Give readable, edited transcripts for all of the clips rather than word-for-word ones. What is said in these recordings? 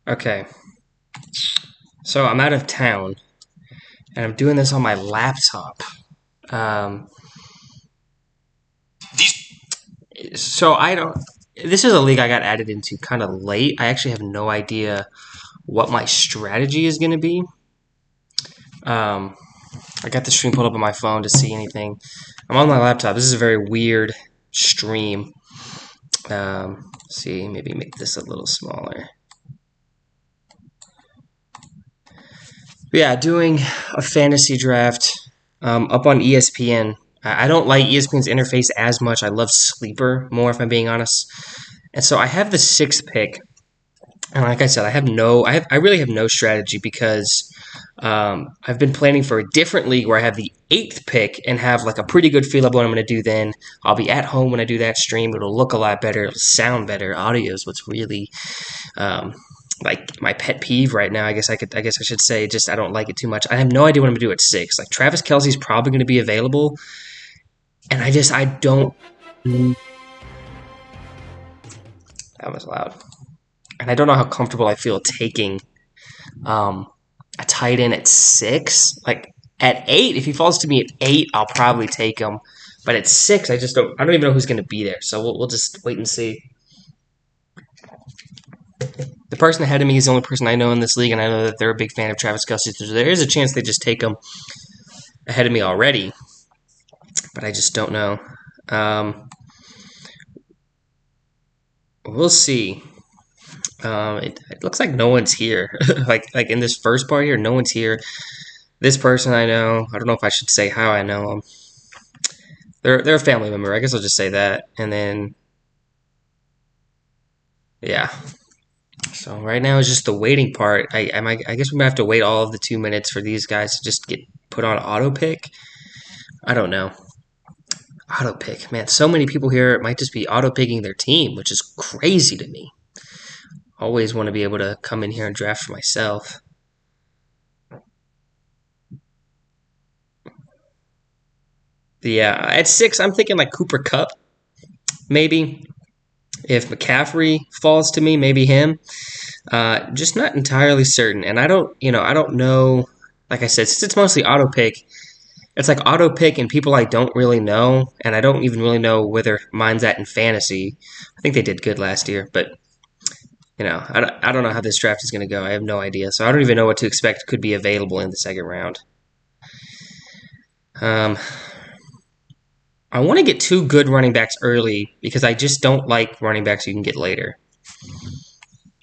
Okay, so I'm out of town, and I'm doing this on my laptop. Um, so I don't. This is a league I got added into kind of late. I actually have no idea what my strategy is going to be. Um, I got the stream pulled up on my phone to see anything. I'm on my laptop. This is a very weird stream. See, maybe make this a little smaller. But yeah, doing a fantasy draft up on ESPN. I don't like ESPN's interface as much. I love Sleeper more, if I'm being honest. And so I have the sixth pick, and like I said, I really have no strategy because I've been planning for a different league where I have the eighth pick and have like a pretty good feel of what I'm going to do. Then I'll be at home when I do that stream. It'll look a lot better. It'll sound better. Audio is what's really like my pet peeve right now. I guess I should say just I don't like it too much. I have no idea what I'm gonna do at six. Like Travis Kelce's probably gonna be available, and I don't. That was loud. And I don't know how comfortable I feel taking a tight end at six. Like at eight, if he falls to me at eight, I'll probably take him. But at six, I just don't. I don't even know who's gonna be there. So we'll just wait and see. The person ahead of me is the only person I know in this league, and I know that they're a big fan of Travis Kelce. So there is a chance they just take him ahead of me already, but I just don't know. We'll see. It looks like no one's here. like in this first part here, no one's here. This person I know. I don't know if I should say how I know them. They're a family member. I guess I'll just say that, and then yeah. So right now is just the waiting part. I guess we might have to wait all of the 2 minutes for these guys to just get put on auto pick. I don't know. Auto pick, man. So many people here might just be auto picking their team, which is crazy to me. Always want to be able to come in here and draft for myself. Yeah, at six, I'm thinking like Cooper Kupp, maybe. If McCaffrey falls to me, maybe him. Just not entirely certain, and I don't know. Like I said, since it's mostly auto pick, it's like auto pick and people I don't really know, and I don't even really know whether mine's at in fantasy. I think they did good last year, but I don't know how this draft is going to go. I have no idea, so I don't even know what to expect could be available in the second round. I want to get two good running backs early because I just don't like running backs you can get later.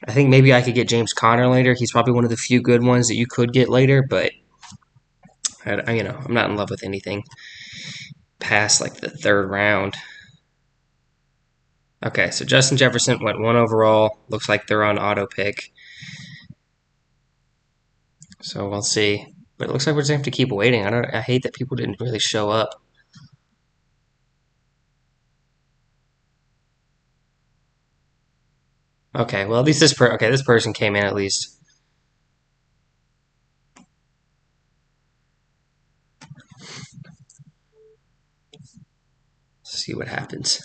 I think maybe I could get James Conner later. He's probably one of the few good ones that you could get later, but I'm not in love with anything past like the third round. Okay, so Justin Jefferson went 1 overall. Looks like they're on auto pick. So we'll see. But it looks like we're just gonna have to keep waiting. I hate that people didn't really show up. Okay, well at least this person came in at least. Let's see what happens.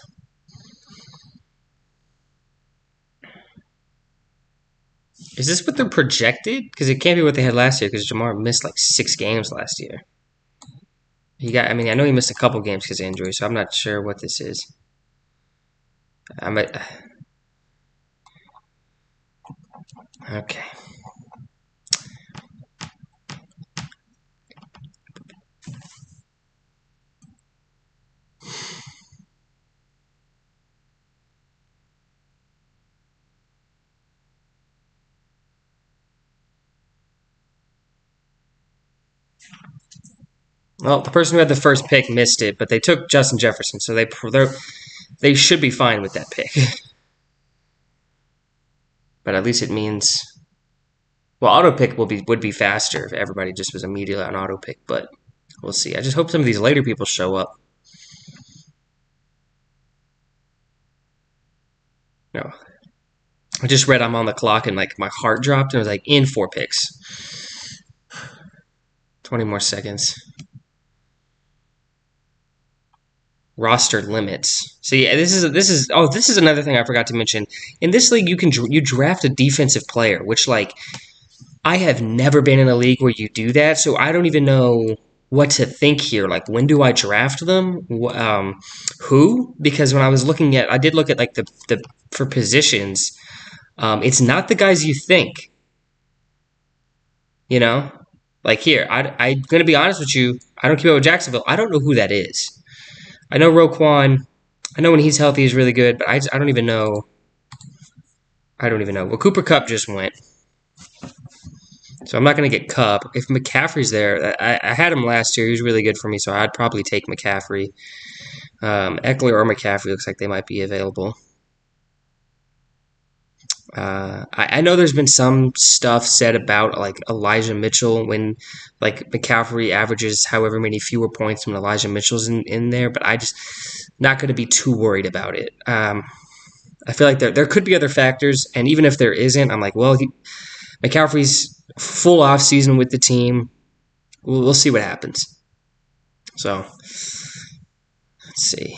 Is this what they're projected? Because it can't be what they had last year. Because Jamar missed like 6 games last year. I know he missed a couple games because of injury, so I'm not sure what this is. Okay. Well, the person who had the first pick missed it, but they took Justin Jefferson, so they should be fine with that pick. But at least it means, well, auto pick would be faster if everybody just was immediately on auto pick. But we'll see. I just hope some of these later people show up. No, I just read I'm on the clock and like my heart dropped and it was like in 4 picks. 20 more seconds. roster limits. So yeah, this is another thing I forgot to mention. In this league, you draft a defensive player, which like I have never been in a league where you do that, so I don't even know what to think here. Like, when do I draft them? Who? Because when I was looking at, I did look at like the for positions. It's not the guys you think. You know, like here, I'm gonna be honest with you. I don't keep up with Jacksonville. I don't know who that is. I know Roquan. I know when he's healthy, he's really good, but I don't even know. I don't even know. Well, Cooper Kupp just went. So I'm not going to get Kupp. If McCaffrey's there, I had him last year. He was really good for me, so I'd probably take McCaffrey. Eckler or McCaffrey looks like they might be available. I know there's been some stuff said about like Elijah Mitchell when like McCaffrey averages however many fewer points when Elijah Mitchell's in there, but I just not going to be too worried about it. I feel like there could be other factors, and even if there isn't, I'm like, well, McCaffrey's full off season with the team. We'll see what happens. So let's see.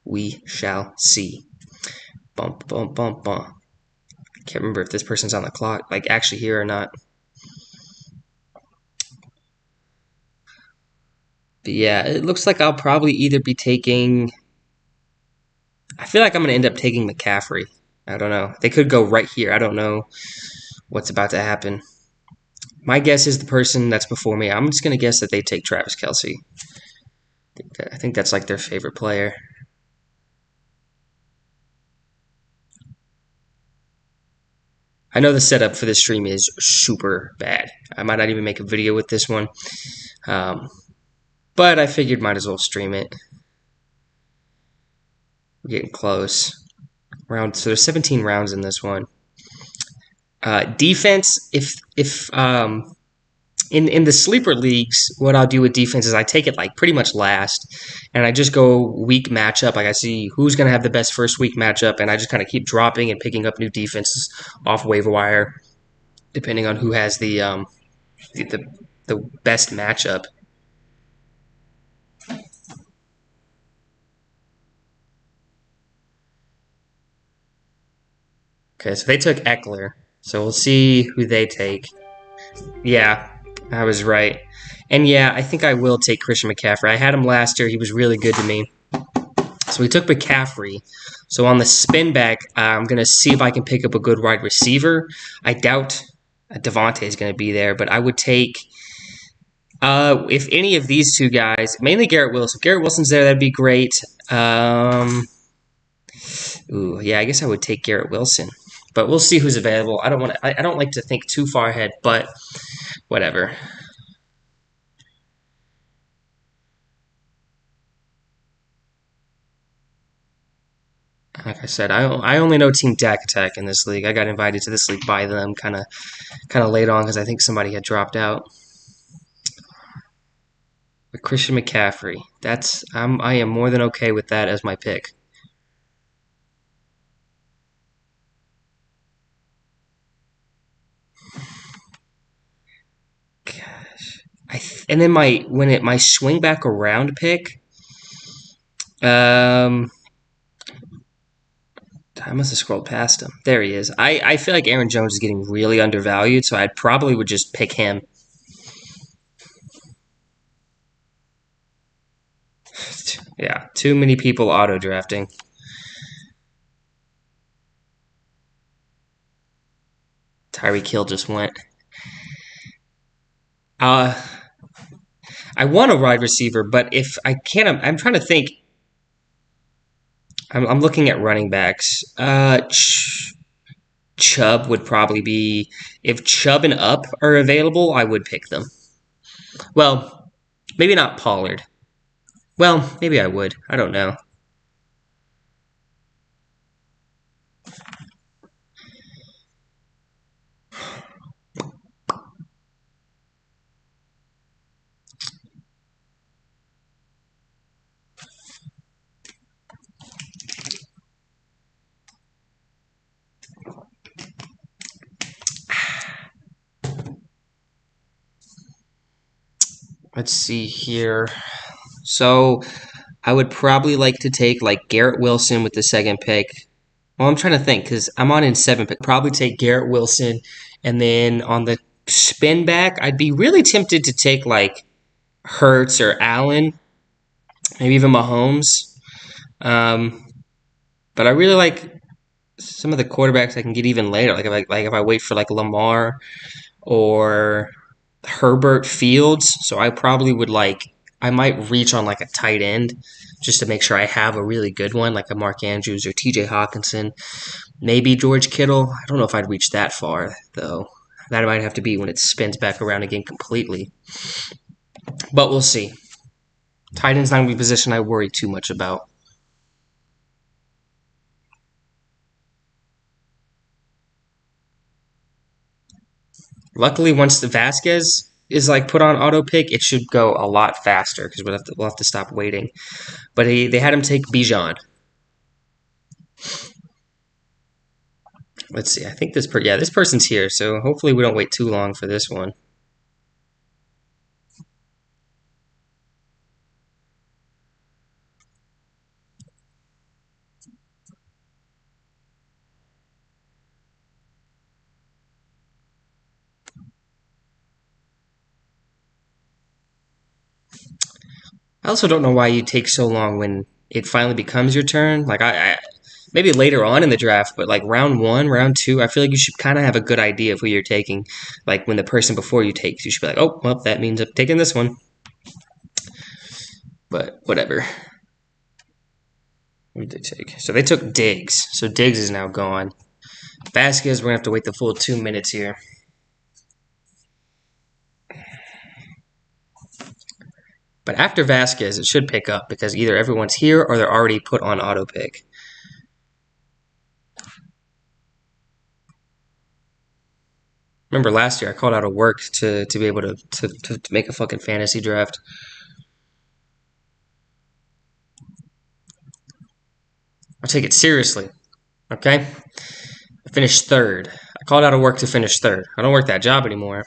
We shall see. Bump, bump, bump, bump. I can't remember if this person's on the clock, like actually here or not. But yeah, it looks like I'll probably either be taking. I feel like I'm going to end up taking McCaffrey. I don't know. They could go right here. I don't know what's about to happen. My guess is the person that's before me. I'm just going to guess that they take Travis Kelce. I think that's like their favorite player. I know the setup for this stream is super bad. I might not even make a video with this one. But I figured might as well stream it. We're getting close. So there's 17 rounds in this one. Defense, if in the sleeper leagues, what I'll do with defense is I take it like pretty much last, and I just go week matchup. Like I see who's going to have the best first week matchup, and I just kind of keep dropping and picking up new defenses off waiver wire, depending on who has the best matchup. Okay, so they took Eckler, so we'll see who they take. Yeah, I was right. And yeah, I think I will take Christian McCaffrey. I had him last year. He was really good to me. So we took McCaffrey. So on the spin back, I'm going to see if I can pick up a good wide receiver. I doubt Devontae is going to be there, but I would take, if any of these two guys, mainly Garrett Wilson. If Garrett Wilson's there, that'd be great. Yeah, I guess I would take Garrett Wilson. But we'll see who's available. I don't like to think too far ahead, but whatever. Like I said, I only know Team Dak Attack in this league. I got invited to this league by them kind of late on because I think somebody had dropped out. But Christian McCaffrey, I am more than okay with that as my pick. And then my swing back around pick, I must have scrolled past him. There he is. I feel like Aaron Jones is getting really undervalued, so I probably would just pick him. Yeah, too many people auto drafting. Tyreek Hill just went. I want a wide receiver, but if I can't, I'm trying to think. I'm looking at running backs. Chubb would probably be, if Chubb and Up are available, I would pick them. Well, maybe not Pollard. Well, maybe I would. I don't know. Let's see here. So I would probably like to take like Garrett Wilson with the second pick. Well, I'm trying to think because I'm on in 7 pick. Probably take Garrett Wilson, and then on the spin back, I'd be really tempted to take like Hurts or Allen, maybe even Mahomes. But I really like some of the quarterbacks I can get even later. Like if I wait for like Lamar or Herbert Fields. So I probably would I might reach on like a tight end just to make sure I have a really good one, like a Mark Andrews or TJ Hawkinson. Maybe George Kittle. I don't know if I'd reach that far, though. That might have to be when it spins back around again completely. But we'll see. Tight end's not going to be a position I worry too much about. Luckily, once the Vasquez is like put on auto pick, it should go a lot faster because we'll have to stop waiting. But they had him take Bijan. Let's see. I think this person's here, so hopefully we don't wait too long for this one. I also don't know why you take so long when it finally becomes your turn. Like I maybe later on in the draft, but like round 1, round 2, I feel like you should kind of have a good idea of who you're taking. Like when the person before you takes, you should be like, oh, well, that means I'm taking this one. But whatever. Who did they take? So they took Diggs. So Diggs is now gone. Vasquez, we're gonna have to wait the full 2 minutes here. But after Vasquez, it should pick up because either everyone's here or they're already put on auto pick. Remember last year I called out of work to be able to make a fucking fantasy draft. I'll take it seriously. Okay? I finished 3rd. I called out of work to finish 3rd. I don't work that job anymore.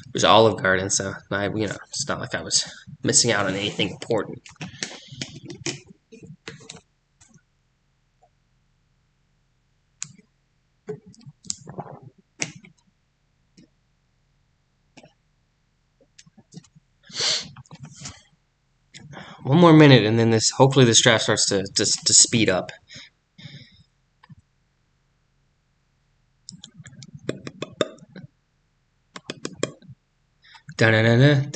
It was Olive Garden, so it's not like I was missing out on anything important. One more minute, and then hopefully this draft starts to speed up. I don't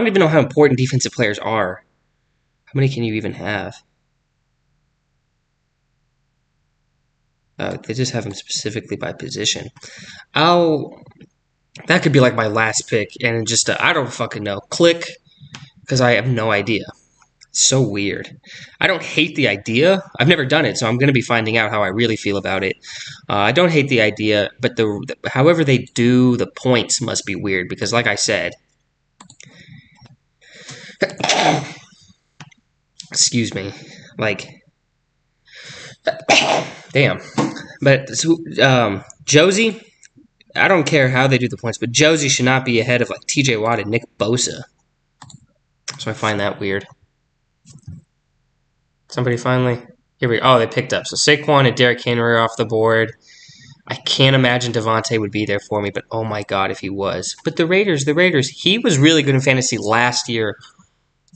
even know how important defensive players are. How many can you even have? They just have them specifically by position. That could be like my last pick, and just I don't fucking know. Click, because I have no idea. It's so weird. I don't hate the idea. I've never done it, so I'm going to be finding out how I really feel about it. I don't hate the idea, but however they do the points must be weird because, like I said, excuse me, like, damn. But Josie, I don't care how they do the points, but Josie should not be ahead of like T.J. Watt and Nick Bosa. So I find that weird. Somebody finally... Here we go. Oh, they picked up. So Saquon and Derrick Henry are off the board. I can't imagine Devontae would be there for me, but oh my god if he was. But the Raiders, he was really good in fantasy last year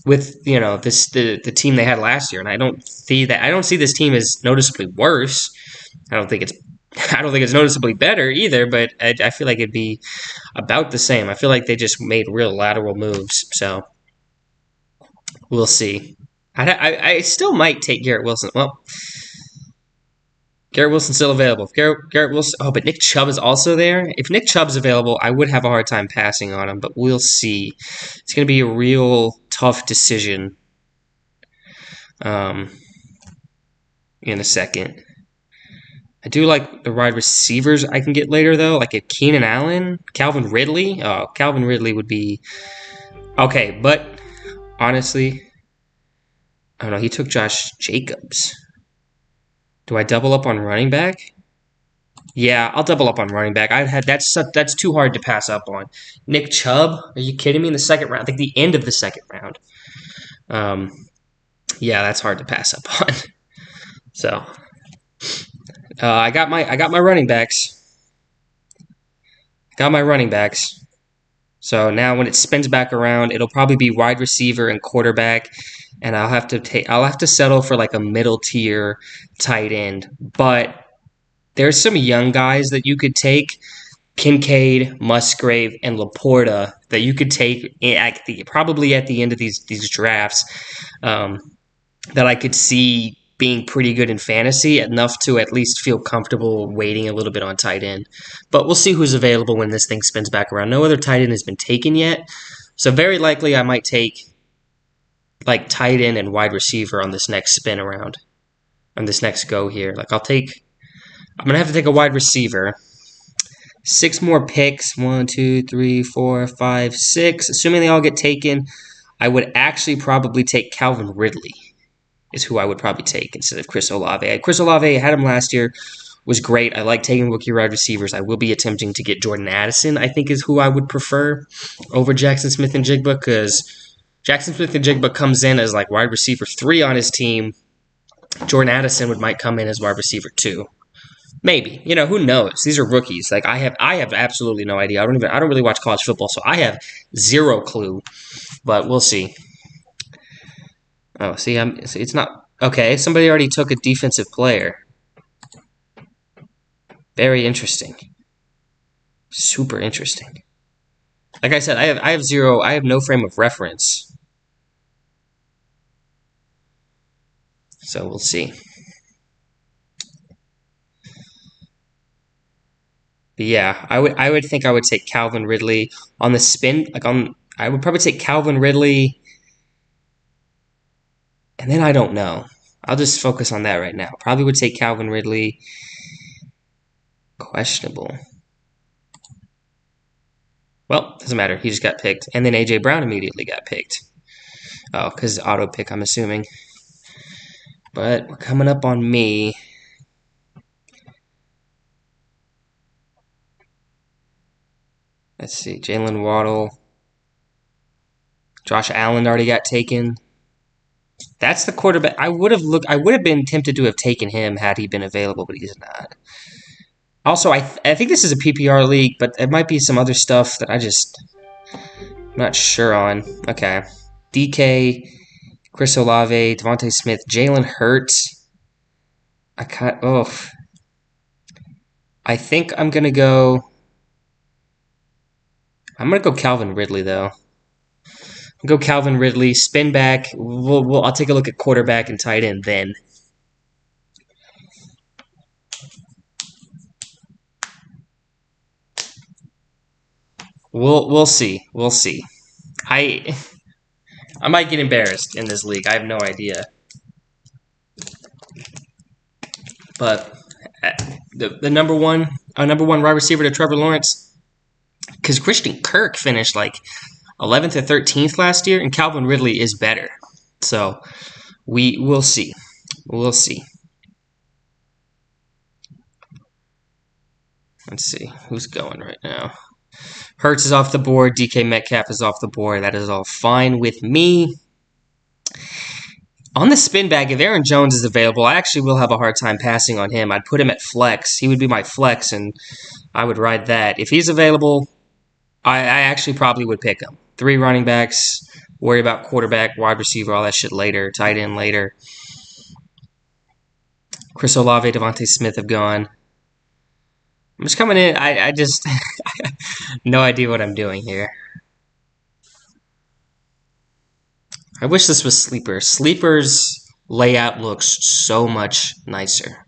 with, the team they had last year, and I don't see this team as noticeably worse. I don't think it's noticeably better either, but I feel like it'd be about the same. I feel like they just made real lateral moves, so we'll see. I still might take Garrett Wilson. Well, Garrett Wilson's still available. If Garrett Wilson... Oh, but Nick Chubb is also there. If Nick Chubb's available, I would have a hard time passing on him, but we'll see. It's going to be a real tough decision in a second. I do like the wide receivers I can get later, though. Like if Keenan Allen, Calvin Ridley. Oh, Calvin Ridley would be... Okay, but honestly... I don't know. He took Josh Jacobs. Do I double up on running back? Yeah, I'll double up on running back. That's too hard to pass up on. Nick Chubb? Are you kidding me? In the second round, like the end of the second round. Um, yeah, that's hard to pass up on. So I got my running backs. Got my running backs. So now when it spins back around, it'll probably be wide receiver and quarterback, and I'll have to settle for like a middle tier tight end. But there's some young guys that you could take, Kincaid, Musgrave, and Laporta, that you could take probably at the end of these drafts, that I could see being pretty good in fantasy, enough to at least feel comfortable waiting a little bit on tight end. But we'll see who's available when this thing spins back around. No other tight end has been taken yet, so very likely I might take like tight end and wide receiver on this next spin around, on this next go here. I'm gonna have to take a wide receiver. 6 more picks. 1, 2, 3, 4, 5, 6. Assuming they all get taken, I would actually probably take Calvin Ridley, is who I would probably take instead of Chris Olave. Chris Olave, I had him last year, was great. I like taking rookie wide receivers. I will be attempting to get Jordan Addison, I think, is who I would prefer over Jackson Smith and Jigba, because Jackson Smith and Jigba comes in as like wide receiver 3 on his team. Jordan Addison might come in as wide receiver 2. Maybe. Who knows? These are rookies. Like I have absolutely no idea. I don't really watch college football, so I have zero clue. But we'll see. Oh, see, it's not okay. Somebody already took a defensive player. Very interesting. Super interesting. Like I said, I have no frame of reference. So we'll see. But yeah, I would think I would take Calvin Ridley on the spin. I would probably take Calvin Ridley, and then I don't know. I'll just focus on that right now. Probably would take Calvin Ridley. Questionable. Well, doesn't matter. He just got picked. And then A.J. Brown immediately got picked. Oh, because auto pick, I'm assuming. But we're coming up on me. Let's see. Jalen Waddle. Josh Allen already got taken. That's the quarterback. I would have been tempted to have taken him had he been available, but he's not. Also, I think this is a PPR league, but there might be some other stuff that I'm not sure on. Okay. DK, Chris Olave, Devontae Smith, Jalen Hurts. I think I'm going to go Calvin Ridley, though. Go Calvin Ridley, spin back. I'll take a look at quarterback and tight end then. We'll see. We'll see. I might get embarrassed in this league. I have no idea. But the number one wide receiver to Trevor Lawrence, because Christian Kirk finished like 11th or 13th last year, and Calvin Ridley is better. So we'll see. We'll see. Let's see who's going right now. Hurts is off the board. DK Metcalf is off the board. That is all fine with me. On the spin back, if Aaron Jones is available, I actually will have a hard time passing on him. I'd put him at flex. He would be my flex, and I would ride that. If he's available, I actually probably would pick him. 3 running backs, worry about quarterback, wide receiver, all that shit later, tight end later. Chris Olave, Devontae Smith have gone. I'm just coming in. I just no idea what I'm doing here. I wish this was Sleeper. Sleeper's layout looks so much nicer.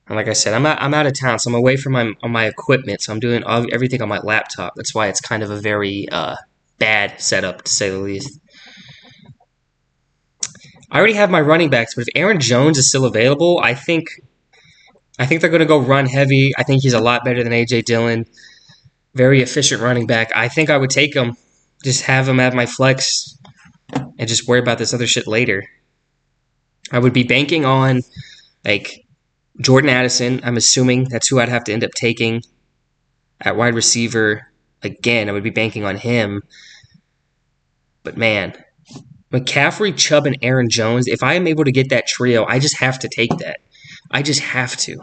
And like I said, I'm out of town, so I'm away from my equipment, so I'm doing everything on my laptop. That's why it's kind of a very bad setup, to say the least. I already have my running backs, but if Aaron Jones is still available, I think they're going to go run heavy. I think he's a lot better than A.J. Dillon. Very efficient running back. I think I would take him. Just have him at my flex and just worry about this other shit later. I would be banking on, like, Jordan Addison, I'm assuming that's who I'd have to end up taking at wide receiver. Again, I would be banking on him. But man, McCaffrey, Chubb, and Aaron Jones, if I am able to get that trio, I just have to take that. I just have to.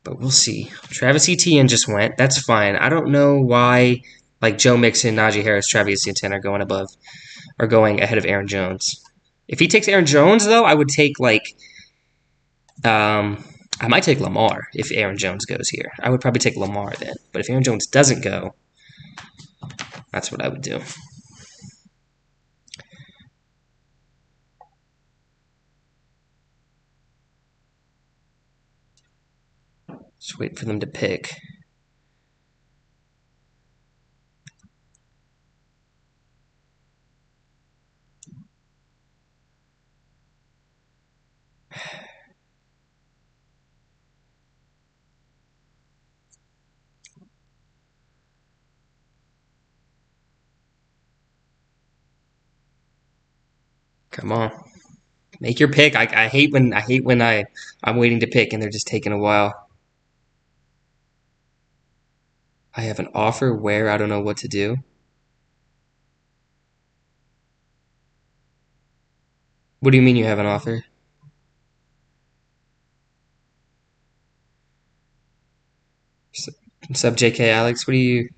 But we'll see. Travis Etienne just went. That's fine. I don't know why like Joe Mixon, Najee Harris, Travis Etienne are going ahead of Aaron Jones. If he takes Aaron Jones, though, I would take I might take Lamar if Aaron Jones goes here. I would probably take Lamar then. But if Aaron Jones doesn't go, that's what I would do. Just wait for them to pick. Come on. Make your pick. I hate when I'm waiting to pick and they're just taking a while. I have an offer where I don't know what to do. What do you mean you have an offer? Sub JK Alex, what do you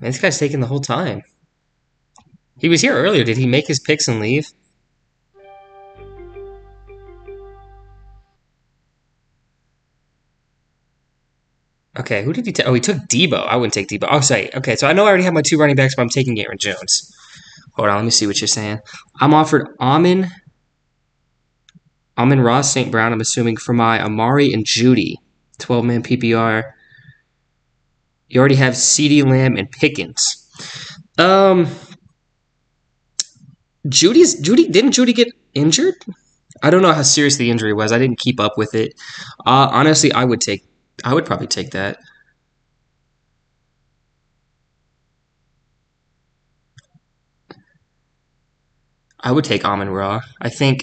Man, this guy's taking the whole time. He was here earlier. Did he make his picks and leave? Okay, who did he take? Oh, he took Debo. I wouldn't take Debo. Oh, sorry. Okay, so I know I already have my 2 running backs, but I'm taking Aaron Jones. Hold on, let me see what you're saying. I'm offered Amon-Ra St. Brown, I'm assuming, for my Amari and Judy. 12-man PPR. You already have CeeDee Lamb and Pickens. Didn't Judy get injured? I don't know how serious the injury was. I didn't keep up with it. Honestly, I would probably take that. I would take Amon-Ra. I think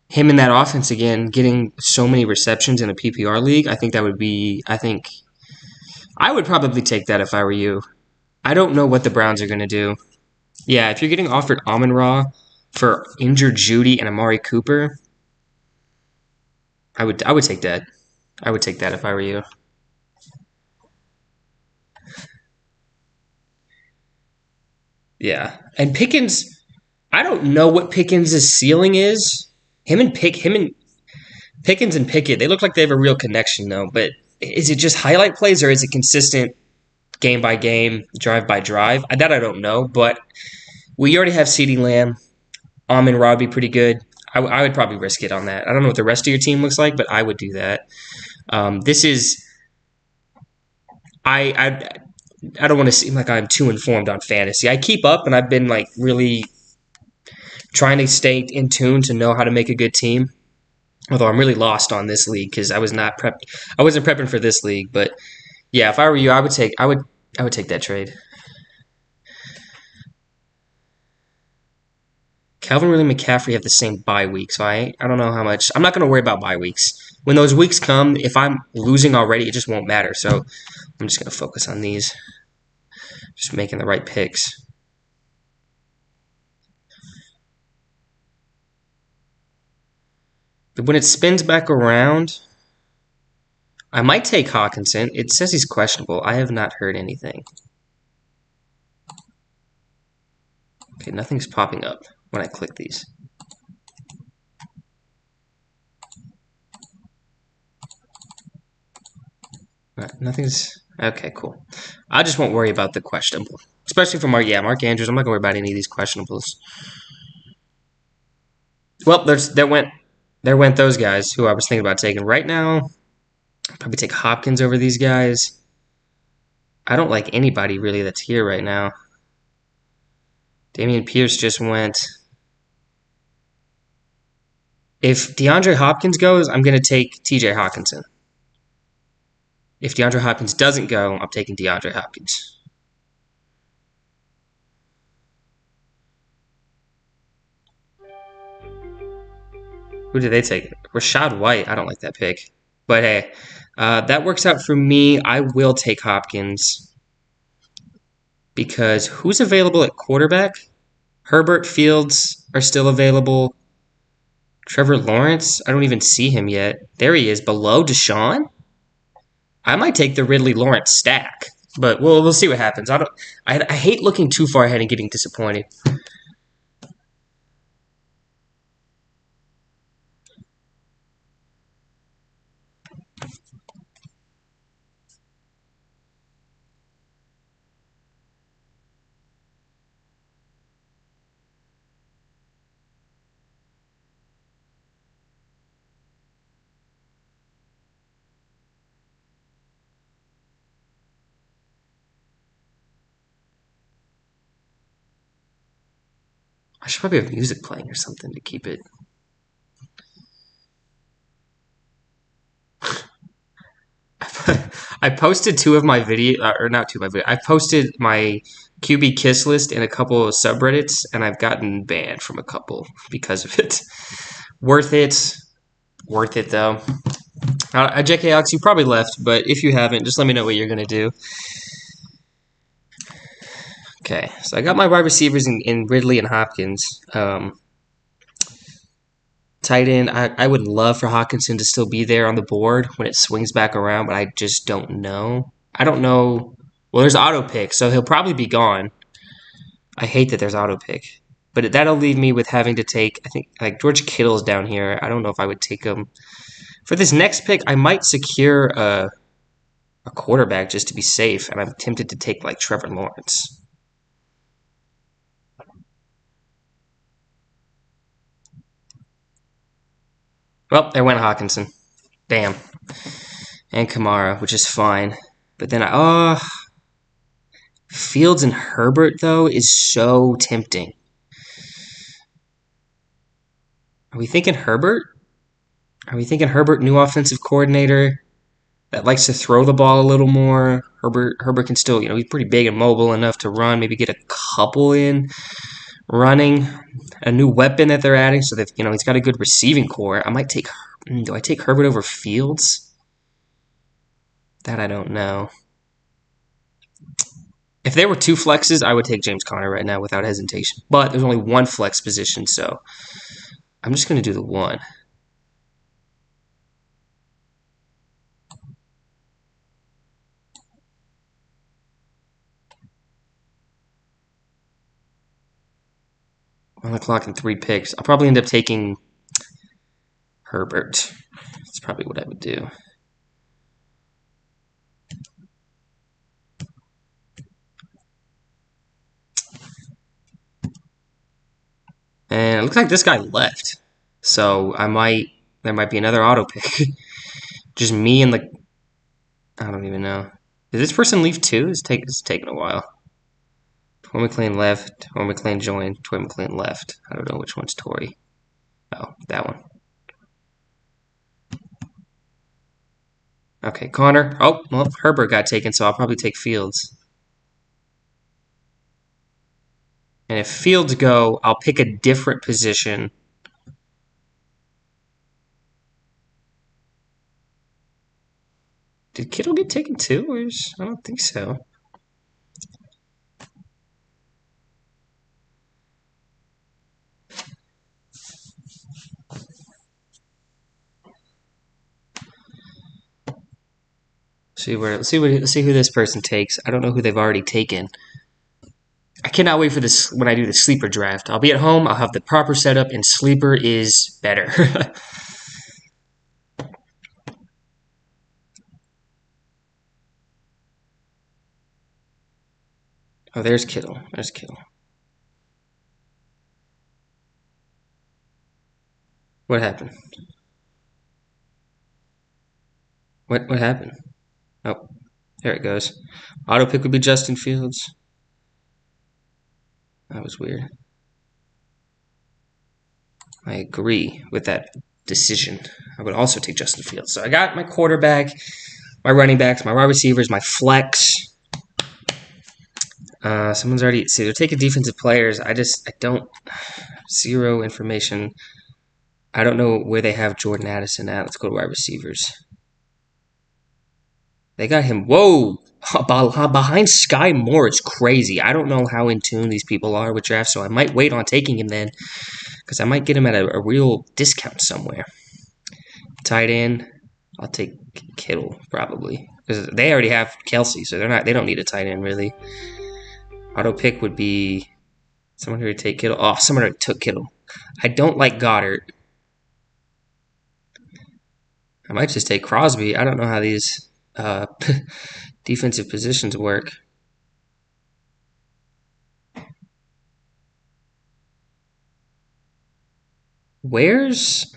him in that offense again, getting so many receptions in a PPR league, I think I would probably take that if I were you. I don't know what the Browns are going to do. Yeah, if you're getting offered Amon-Ra for injured Judy and Amari Cooper, I would take that. I would take that if I were you. Yeah, and Pickens, I don't know what Pickens' ceiling is. Him and Pickens and Pickett, they look like they have a real connection though. But is it just highlight plays or is it consistent game by game, drive by drive? That I don't know. But we already have CeeDee Lamb. Amon-Ra would be pretty good. I would probably risk it on that. I don't know what the rest of your team looks like, but I would do that. This is I don't want to seem like I'm too informed on fantasy. I keep up and I've been like really trying to stay in tune to know how to make a good team. Although I'm really lost on this league because I wasn't prepping for this league. But yeah, if I were you, I would take that trade. Calvin Ridley and McCaffrey have the same bye week, so I don't know how much. I'm not going to worry about bye weeks. When those weeks come, if I'm losing already, it just won't matter. So I'm just going to focus on these. Just making the right picks. But when it spins back around, I might take Hawkinson. It says he's questionable. I have not heard anything. Okay, nothing's popping up when I click these. Nothing's... Okay, cool. I just won't worry about the questionable. Especially for Mark Andrews. I'm not going to worry about any of these questionables. Well, there went those guys who I was thinking about taking. Right now, I'll probably take Hopkins over these guys. I don't like anybody really that's here right now. Damian Pierce just went. If DeAndre Hopkins goes, I'm going to take TJ Hawkinson. If DeAndre Hopkins doesn't go, I'm taking DeAndre Hopkins. Who did they take? Rashad White. I don't like that pick. But hey, that works out for me. I will take Hopkins because who's available at quarterback? Herbert, Fields are still available. Trevor Lawrence, I don't even see him yet. There he is, below Deshaun. I might take the Ridley Lawrence stack, but we'll see what happens. I hate looking too far ahead and getting disappointed. I should probably have music playing or something to keep it. I posted two of my video, or not two of my video. I posted my QB kiss list in a couple of subreddits, and I've gotten banned from a couple because of it. Worth it. Worth it, though. JK Alex, you probably left, but if you haven't, just let me know what you're going to do. Okay, so I got my wide receivers in Ridley and Hopkins. Tight end, I would love for Hawkinson to still be there on the board when it swings back around, but I just don't know. I don't know. Well, there's auto pick, so he'll probably be gone. I hate that there's auto pick. But that'll leave me with having to take, I think, like George Kittle's down here. I don't know if I would take him. For this next pick, I might secure a quarterback just to be safe, and I'm tempted to take like Trevor Lawrence. Well, there went Hawkinson. Damn. And Kamara, which is fine. But then Fields and Herbert, though, is so tempting. Are we thinking Herbert? Are we thinking Herbert, new offensive coordinator that likes to throw the ball a little more? Herbert can still, he's pretty big and mobile enough to run, maybe get a couple in running. A new weapon that they're adding, so that, he's got a good receiving core. Do I take Herbert over Fields? That I don't know. If there were two flexes, I would take James Conner right now without hesitation. But there's only one flex position, so I'm just going to do the one. On the clock and 3 picks. I'll probably end up taking Herbert. That's probably what I would do. And it looks like this guy left. So there might be another auto pick. Just me and I don't even know. Did this person leave too? It's taking a while. Tory McLean left. Tory McLean joined. Tory McLean left. I don't know which one's Tory. Oh, that one. Okay, Connor. Oh, well, Herbert got taken, so I'll probably take Fields. And if Fields go, I'll pick a different position. Did Kittle get taken too? I don't think so. Let's see who this person takes. I don't know who they've already taken. I cannot wait for this when I do the sleeper draft. I'll be at home. I'll have the proper setup, and sleeper is better. Oh, there's Kittle. There's Kittle. What happened? What happened? Oh, there it goes. Auto pick would be Justin Fields. That was weird. I agree with that decision. I would also take Justin Fields. So I got my quarterback. my running backs, my wide receivers, my flex. Someone's already... See, they're taking defensive players. I don't... Zero information. I don't know where they have Jordan Addison at. Let's go to wide receivers. They got him. Whoa! Behind Sky Moore, it's crazy. I don't know how in tune these people are with drafts, so I might wait on taking him then, because I might get him at a real discount somewhere. Tight end, I'll take Kittle probably, because they already have Kelsey, so they don't need a tight end really. Auto pick would be someone who would take Kittle. Oh, someone already took Kittle. I don't like Goddard. I might just take Crosby. I don't know how these defensive positions work.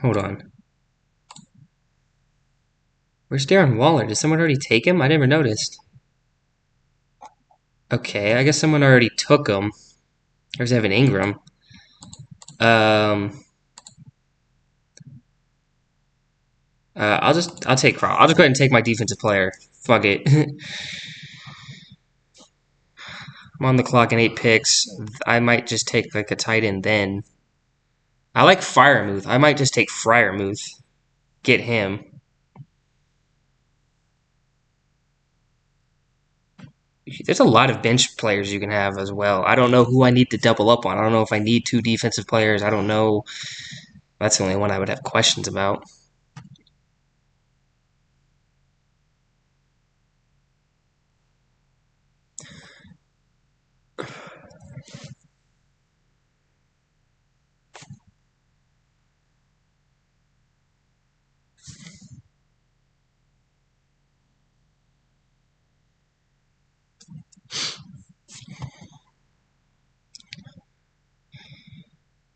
Hold on. Where's Darren Waller? Did someone already take him? I never noticed. Okay, I guess someone already took him. There's Evan Ingram. I'll take Crow. I'll just go ahead and take my defensive player. Fuck it. I'm on the clock in 8 picks. I might just take like a tight end then. I like Freiermuth. I might just take Freiermuth. Get him. There's a lot of bench players you can have as well. I don't know who I need to double up on. I don't know if I need 2 defensive players. I don't know. That's the only one I would have questions about.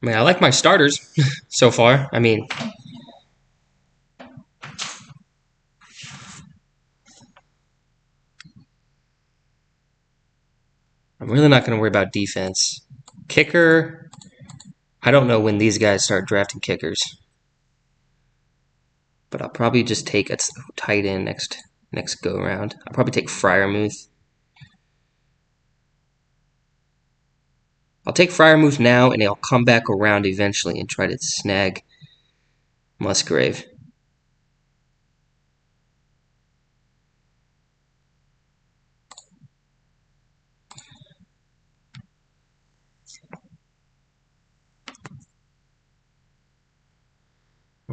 I mean, I like my starters so far. I mean, I'm really not going to worry about defense. Kicker, I don't know when these guys start drafting kickers. But I'll probably just take a tight end next go around. I'll probably take Freiermuth. I'll take Freiermuth now, and I'll come back around eventually and try to snag Musgrave.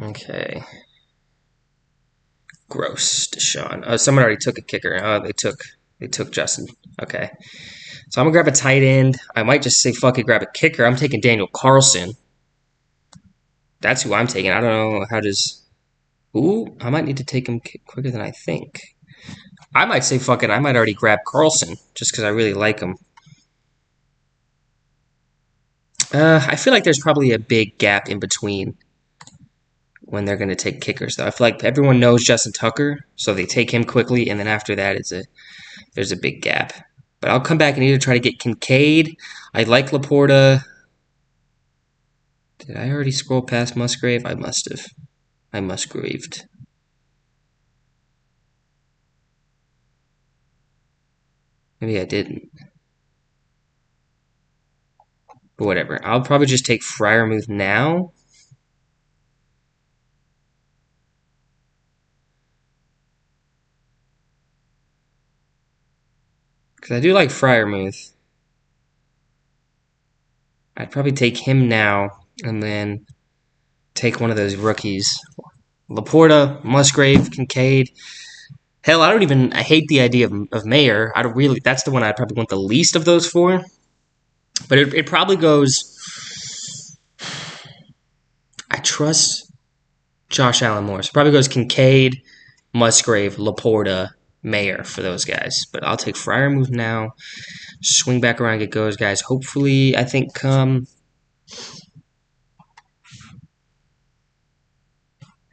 Okay. Gross, Deshaun. Someone already took a kicker. Oh, they took Justin. Okay. So I'm gonna grab a tight end. I might just say fuck it, grab a kicker. I'm taking Daniel Carlson. That's who I'm taking. I don't know how does. Ooh, I might need to take him quicker than I think. I might say fuck it. I might already grab Carlson just because I really like him. I feel like there's probably a big gap in between when they're going to take kickers, though. I feel like everyone knows Justin Tucker, so they take him quickly, and then after that, there's a big gap. But I'll come back and either try to get Kincaid. I like Laporta. Did I already scroll past Musgrave? I must have. I Musgraved. Maybe I didn't. But whatever. I'll probably just take Freiermuth now. Because I do like Freiermuth. I'd probably take him now and then take one of those rookies. Laporta, Musgrave, Kincaid. Hell, I hate the idea of Mayer. That's the one I'd probably want the least of those 4. But it probably goes. I trust Josh Allen more. So it probably goes Kincaid, Musgrave, Laporta, Mayer for those guys. But I'll take Freiermuth now. Swing back around, get those guys. Hopefully, I think. Has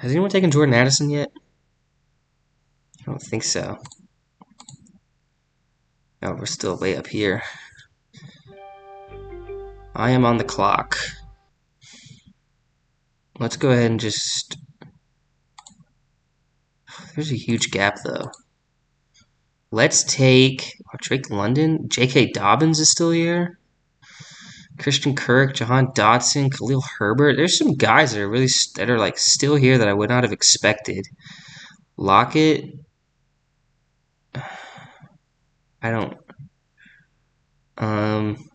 anyone taken Jordan Addison yet? I don't think so. Oh, we're still way up here. I am on the clock. Let's go ahead and just... There's a huge gap, though. Let's take Drake London. J.K. Dobbins is still here. Christian Kirk, Jahan Dotson, Khalil Herbert. There's some guys that are really that are like still here that I would not have expected. Lockett. I don't. Um.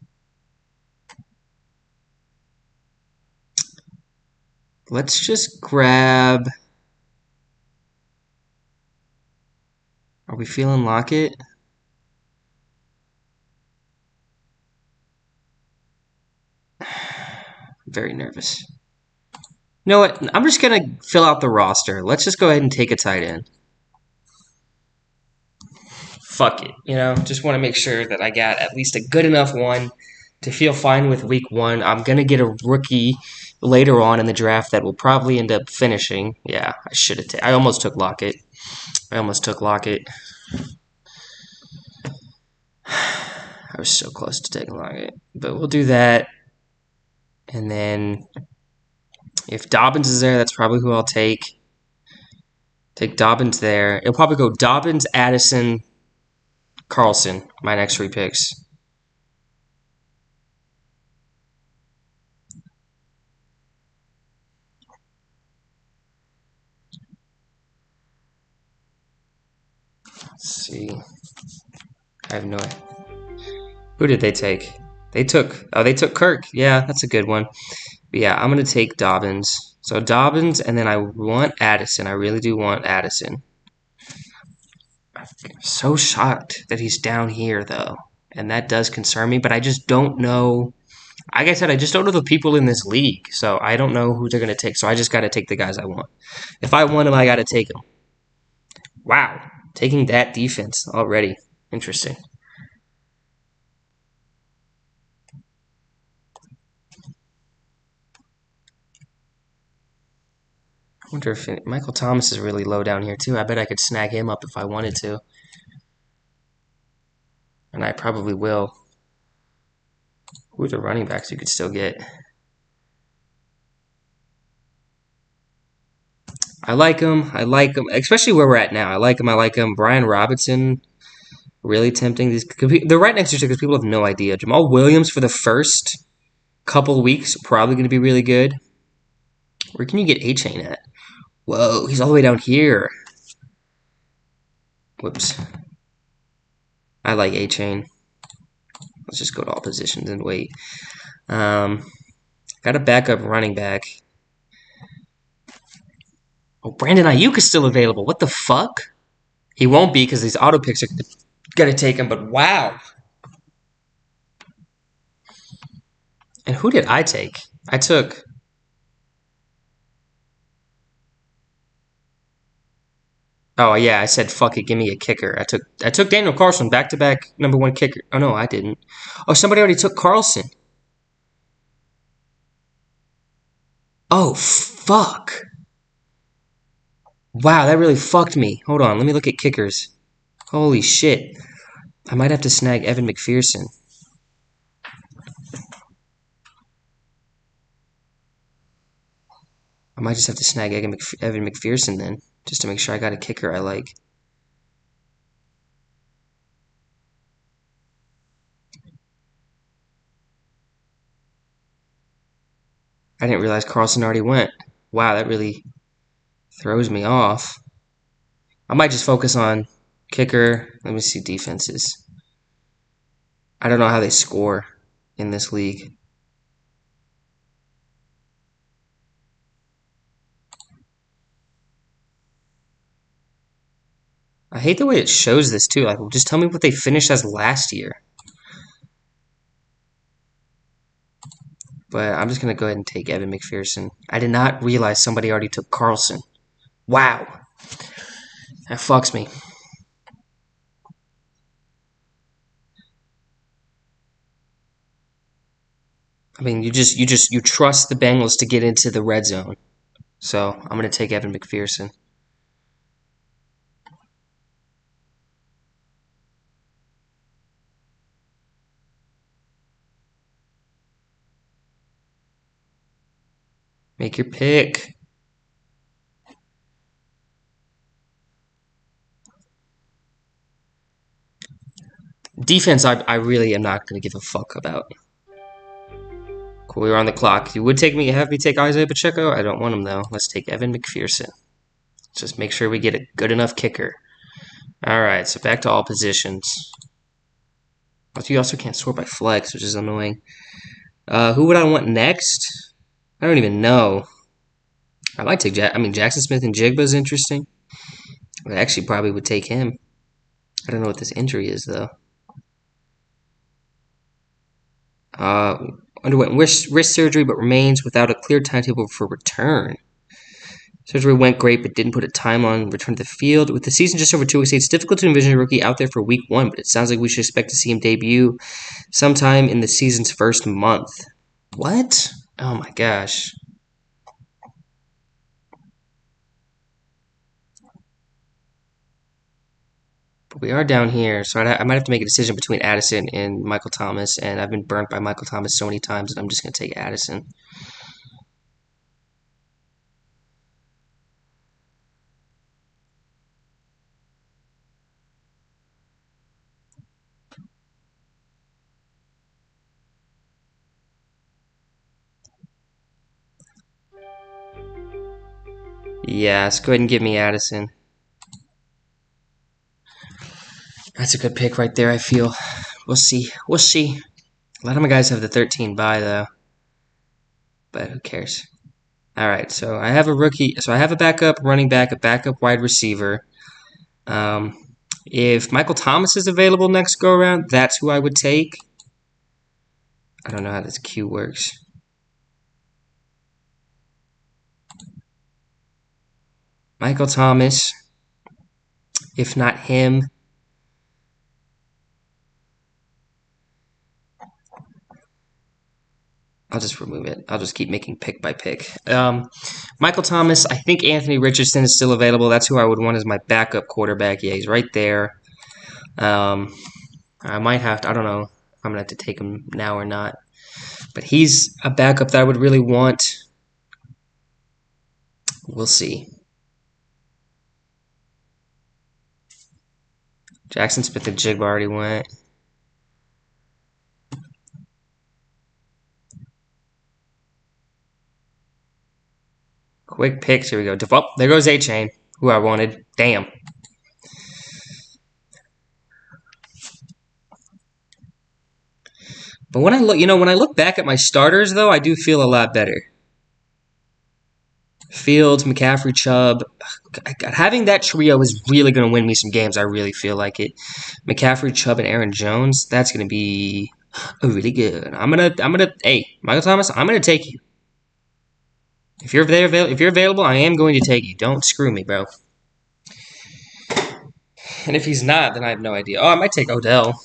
Let's just grab. Are we feeling Lockett? Very nervous. You know what? I'm just gonna fill out the roster. Let's just go ahead and take a tight end. Fuck it. Just want to make sure that I got at least a good enough one to feel fine with week one. I'm gonna get a rookie later on in the draft that will probably end up finishing. Yeah, I should have. I almost took Lockett. I was so close to taking Lockett, but we'll do that. And then if Dobbins is there, that's probably who I'll take. Take Dobbins there. It'll probably go Dobbins, Addison, Carlson. My next 3 picks. Let's see. I have no idea. Who did they take? They took Kirk. Yeah, that's a good one. But yeah, I'm going to take Dobbins. So Dobbins, and then I want Addison. I really do want Addison. I'm so shocked that he's down here, though. And that does concern me, but I just don't know. Like I said, I just don't know the people in this league. So I don't know who they're going to take. So I just got to take the guys I want. If I want them, I got to take them. Wow. Taking that defense already. Interesting. I wonder if Michael Thomas is really low down here, too. I bet I could snag him up if I wanted to. And I probably will. Who are the running backs you could still get? I like him. Especially where we're at now. I like him. Brian Robinson, really tempting. They're right next to each other because people have no idea. Jamal Williams for the first couple of weeks, probably going to be really good. Where can you get A-Chain at? Whoa, he's all the way down here. Whoops. I like A-Chain. Let's just go to all positions and wait. Got a backup running back. Oh, Brandon Ayuk is still available. What the fuck? He won't be because these auto picks are going to take him, but wow. And who did I take? I took... Oh, yeah, I said, fuck it, give me a kicker. I took Daniel Carlson, back-to-back #1 kicker. Oh, no, I didn't. Oh, somebody already took Carlson. Oh, fuck. Wow, that really fucked me. Hold on, let me look at kickers. Holy shit. I might have to snag Evan McPherson. I might just have to snag Evan McPherson then, just to make sure I got a kicker I like. I didn't realize Carlson already went. Wow, that really throws me off. I might just focus on kicker. Let me see defenses. I don't know how they score in this league. I hate the way it shows this too. Like, just tell me what they finished as last year. But I'm just going to go ahead and take Evan McPherson. I did not realize somebody already took Carlson. Wow. That fucks me. I mean, you trust the Bengals to get into the red zone. So I'm going to take Evan McPherson. Make your pick. Defense, I really am not going to give a fuck about. Cool, we were on the clock. You would have me take Isaiah Pacheco? I don't want him, though. Let's take Evan McPherson. Just make sure we get a good enough kicker. All right, so back to all positions. You also can't sort by flex, which is annoying. Who would I want next? I don't even know. I might take Jackson Smith and Jigba is interesting. I actually probably would take him. I don't know what this injury is, though. Underwent wrist surgery but remains without a clear timetable for return. Surgery went great but didn't put a time on return to the field. With the season just over 2 weeks, it's difficult to envision a rookie out there for week 1, but it sounds like we should expect to see him debut sometime in the season's first month. What? Oh my gosh. But we are down here, so I might have to make a decision between Addison and Michael Thomas, and I've been burnt by Michael Thomas so many times that I'm just going to take Addison. Yeah, let's go ahead and give me Addison. That's a good pick right there, I feel. We'll see. We'll see. A lot of my guys have the 13 bye, though. But who cares? All right, so I have a rookie. So I have a backup running back, a backup wide receiver. If Michael Thomas is available next go around, that's who I would take. I don't know how this queue works. Michael Thomas. If not him, I'll just remove it. I'll just keep making pick by pick. Michael Thomas, I think Anthony Richardson is still available. That's who I would want as my backup quarterback. Yeah, he's right there. I might have to, I don't know if I'm going to have to take him now or not. But he's a backup that I would really want. We'll see. Jackson Smith and Jigba already went. Quick picks. Here we go. Oh, there goes A-Chain, who I wanted. Damn. But when I look back at my starters, though, I do feel a lot better. Fields, McCaffrey, Chubb. God, having that trio is really going to win me some games. I really feel like it. McCaffrey, Chubb, and Aaron Jones. That's going to be really good. Hey, Michael Thomas, I'm gonna take you. If you're available, I am going to take you. Don't screw me, bro. And if he's not, then I have no idea. Oh, I might take Odell.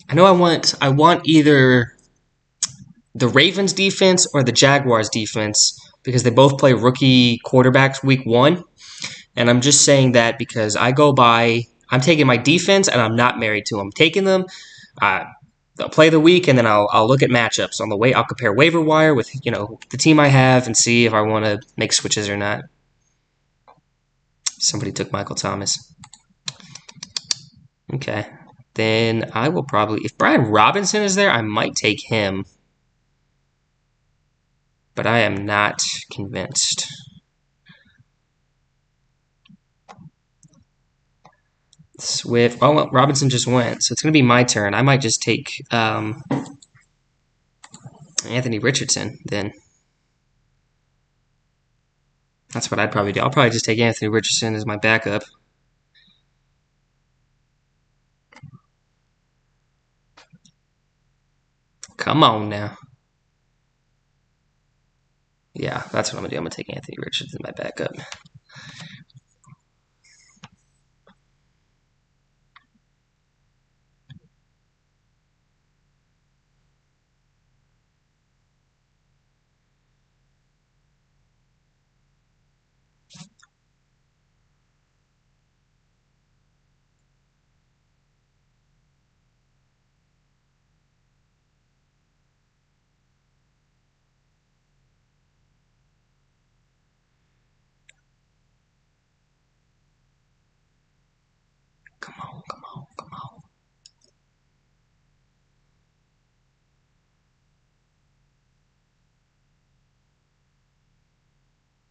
I know I want either the Ravens defense or the Jaguars defense because they both play rookie quarterbacks week 1. And I'm just saying that because I'm taking my defense and I'm not married to them. I'm taking them. I'll play the week and then I'll look at matchups on the way. I'll compare waiver wire with the team I have and see if I want to make switches or not. Somebody took Michael Thomas. Okay. Then I will probably, if Brian Robinson is there, I might take him. But I am not convinced. Swift. Oh, well, Robinson just went, so it's going to be my turn. I might just take Anthony Richardson then. That's what I'd probably do. I'll probably just take Anthony Richardson as my backup. Come on now. Yeah, that's what I'm going to do. I'm going to take Anthony Richardson as my backup.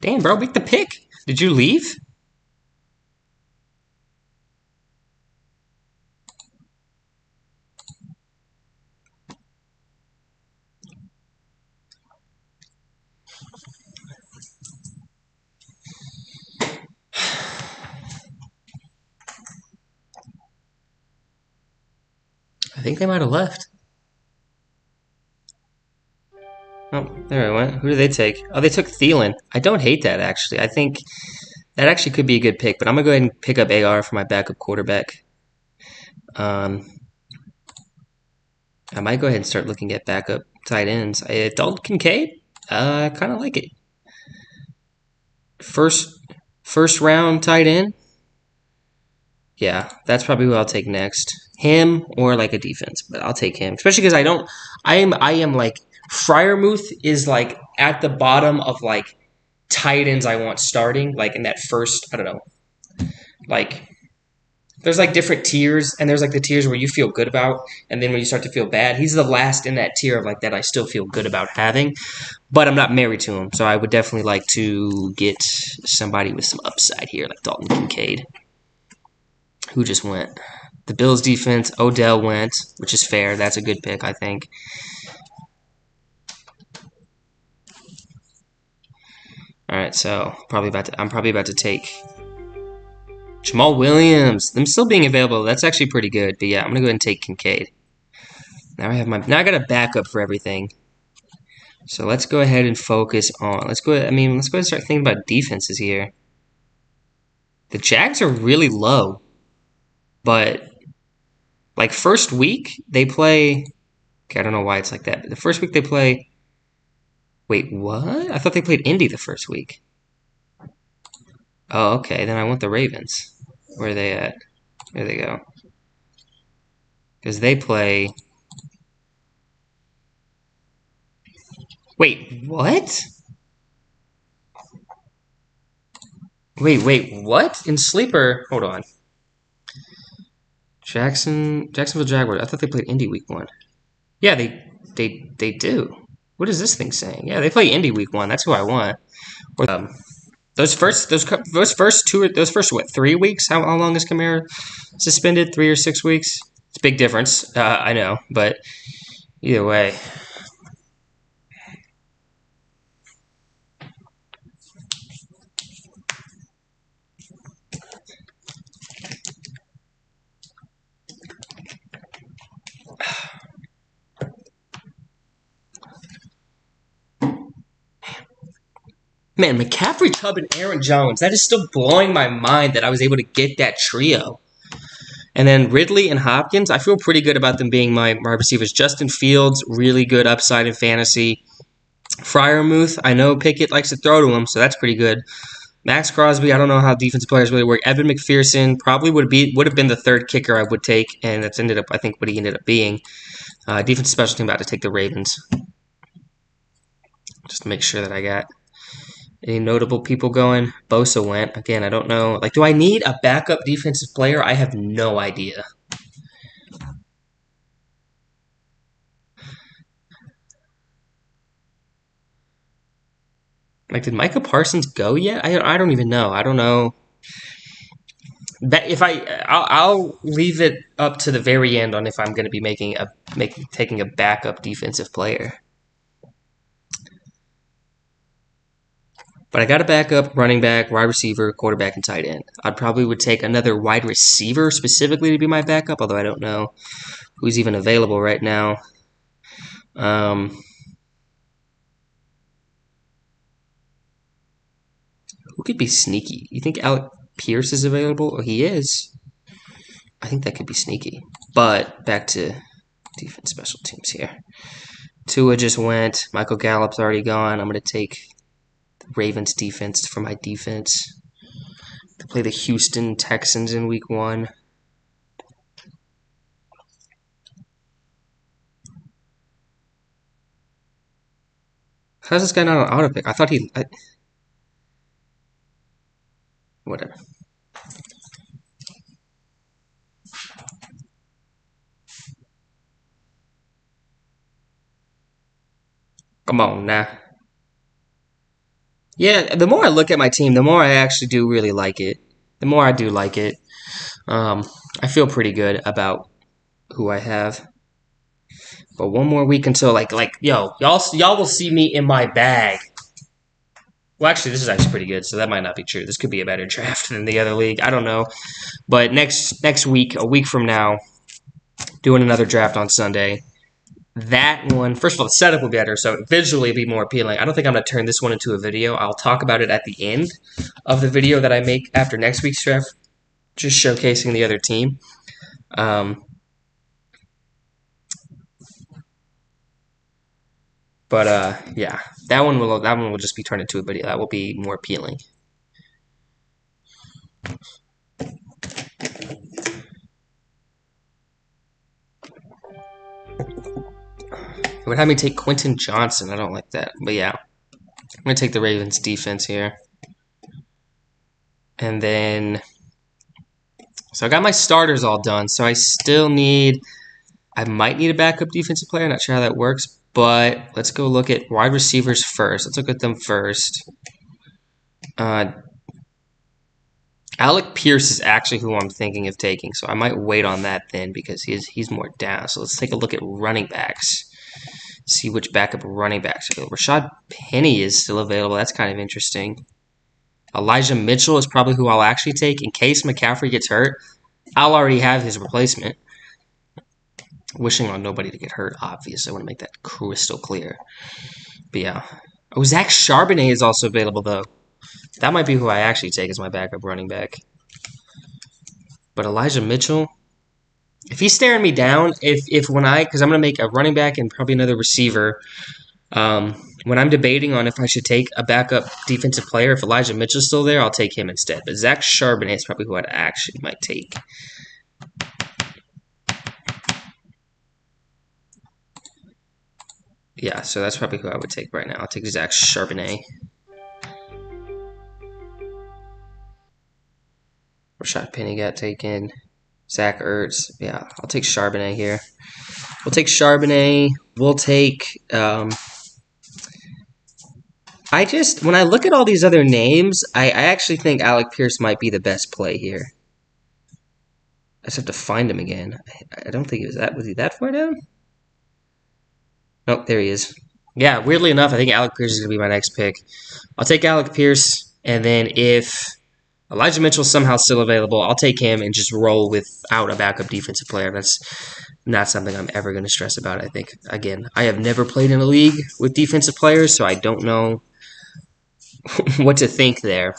Damn, bro, make the pick. Did you leave? I think they might have left. Oh, there I went. Who did they take? Oh, they took Thielen. I don't hate that, actually. I think that actually could be a good pick, but I'm going to go ahead and pick up AR for my backup quarterback. I might go ahead and start looking at backup tight ends. Dalton Kincaid? I kind of like it. First round tight end? Yeah, that's probably who I'll take next. Him or like a defense, but I'll take him. Especially because I am like Fryermuth is like at the bottom of like tight ends I want starting, like in that first, I don't know, like there's like different tiers, and there's like the tiers where you feel good about, and then when you start to feel bad, he's the last in that tier of like that I still feel good about having, but I'm not married to him, so I would definitely like to get somebody with some upside here, like Dalton Kincaid, who just went. The Bills defense, Odell went, which is fair. That's a good pick, I think. All right, so I'm probably about to take Jamal Williams. Them still being available, that's actually pretty good. But yeah, I'm gonna go ahead and take Kincaid. Now I got a backup for everything. So let's go ahead and focus on. Let's go ahead and start thinking about defenses here. The Jags are really low, but like first week they play. Okay, I don't know why it's like that. But the first week they play. Wait, what? I thought they played Indy the first week. Oh, okay. Then I want the Ravens. Where are they at? There they go. Because they play. Wait, what? Wait, what? In sleeper, hold on. Jacksonville Jaguars. I thought they played Indy week 1. Yeah, they do. What is this thing saying? Yeah, they play Indy week 1. That's who I want. Or, those first what 3 weeks? How long is Kamara suspended? 3 or 6 weeks? It's a big difference. I know, but either way. Man, McCaffrey, Chubb, and Aaron Jones. That is still blowing my mind that I was able to get that trio. And then Ridley and Hopkins, I feel pretty good about them being my receivers. Justin Fields, really good upside in fantasy. Fryermuth, I know Pickett likes to throw to him, so that's pretty good. Max Crosby, I don't know how defensive players really work. Evan McPherson probably would have been the third kicker I would take, and that's ended up, I think, what he ended up being. Defensive special team about to take the Ravens. Just to make sure that I got any notable people going. Bosa went. Again, I don't know. Like, do I need a backup defensive player? I have no idea. Like, did Micah Parsons go yet? I don't even know. I don't know. If I'll leave it up to the very end on if I'm going to be taking a backup defensive player. But I got a backup running back, wide receiver, quarterback, and tight end. I probably would take another wide receiver specifically to be my backup, although I don't know who's even available right now. Who could be sneaky? You think Alec Pierce is available? Oh, he is. I think that could be sneaky. But back to defense special teams here. Tua just went. Michael Gallup's already gone. I'm going to take the Ravens defense for my defense. To play the Houston Texans in week 1. How's this guy not on auto pick? I thought whatever. Come on now. Yeah, the more I look at my team, the more I actually do really like it. The more I do like it. I feel pretty good about who I have. But one more week until yo, y'all will see me in my bag. Well, actually, this is actually pretty good, so that might not be true. This could be a better draft than the other league. I don't know. But next week, a week from now, doing another draft on Sunday. That one, first of all, the setup will be better, so visually it'll be more appealing. I don't think I'm going to turn this one into a video. I'll talk about it at the end of the video that I make after next week's draft, just showcasing the other team. Yeah, that one will just be turned into a video. That will be more appealing. It would have me take Quentin Johnson. I don't like that. But yeah, I'm going to take the Ravens defense here. And then, so I got my starters all done. So I might need a backup defensive player. Not sure how that works. But let's go look at wide receivers first. Let's look at them first. Alec Pierce is actually who I'm thinking of taking. So I might wait on that then because he's more down. So let's take a look at running backs. See which backup running backs are available. Rashad Penny is still available. That's kind of interesting. Elijah Mitchell is probably who I'll actually take. In case McCaffrey gets hurt, I'll already have his replacement. Wishing on nobody to get hurt, obviously. I want to make that crystal clear. But yeah. Oh, Zach Charbonnet is also available, though. That might be who I actually take as my backup running back. But Elijah Mitchell, if he's staring me down, because I'm going to make a running back and probably another receiver. When I'm debating on if I should take a backup defensive player, if Elijah Mitchell's still there, I'll take him instead. But Zach Charbonnet is probably who I'd actually might take. Yeah, so that's probably who I would take right now. I'll take Zach Charbonnet. Rashad Penny got taken. Zach Ertz. Yeah, I'll take Charbonnet here. We'll take Charbonnet. We'll take... when I look at all these other names, I actually think Alec Pierce might be the best play here. I just have to find him again. I don't think was he that far down? Nope, there he is. Yeah, weirdly enough, I think Alec Pierce is going to be my next pick. I'll take Alec Pierce, and then if Elijah Mitchell's somehow still available, I'll take him and just roll without a backup defensive player. That's not something I'm ever going to stress about, I think. Again, I have never played in a league with defensive players, so I don't know what to think there.